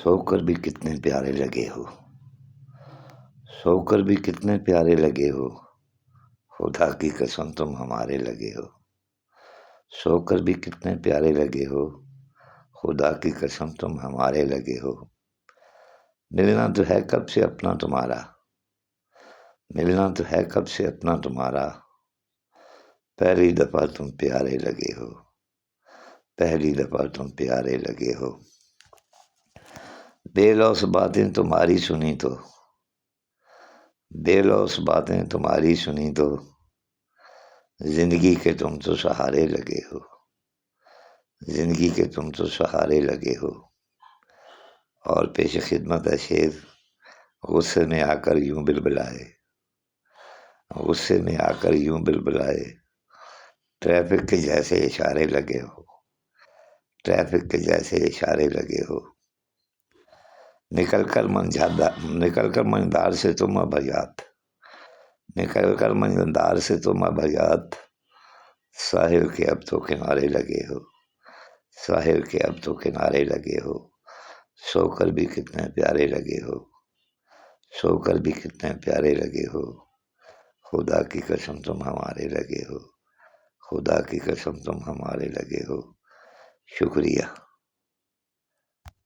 سو کر بھی کتنے پیارے لگے ہو، سو کر بھی کتنے پیارے لگے ہو، خدا کی قسم تم ہمارے لگے ہو، سو کر بھی کتنے پیارے لگے ہو، خدا کی قسم تم ہمارے لگے ہو۔ ملنا تو ہے کب سے اپنا تمہارا، ملنا تو ہے کب سے اپنا تمہارا، پہلی دفعہ تم پیارے لگے ہو، پہلی دفعہ تم پیارے لگے ہو۔ بے لوث باتیں تمہاری سنی تو، بے لوث باتیں تمہاری سنی تو، زندگی کے تم تو سہارے لگے ہو، زندگی کے تم تو سہارے لگے ہو۔ اور پیش خدمت ہے شعر، غصے میں آ کر یوں بلبلائے، غصے میں آ کر یوں بلبلائے، ٹریفک کے جیسے اشارے لگے ہو، ٹریفک کے جیسے اشارے لگے ہو۔ نکل کر منجھدار سے تم اب حیات، نکل کر منجھدار سے تم اب حیات، ساحل کے اب تو کنارے لگے ہو، ساحل کے اب تو کنارے لگے ہو۔ سو کر بھی کتنے پیارے لگے ہو، سو کر بھی کتنے پیارے لگے ہو، خدا کی قسم تم ہمارے لگے ہو، خدا کی قسم تم ہمارے لگے ہو۔ شکریہ۔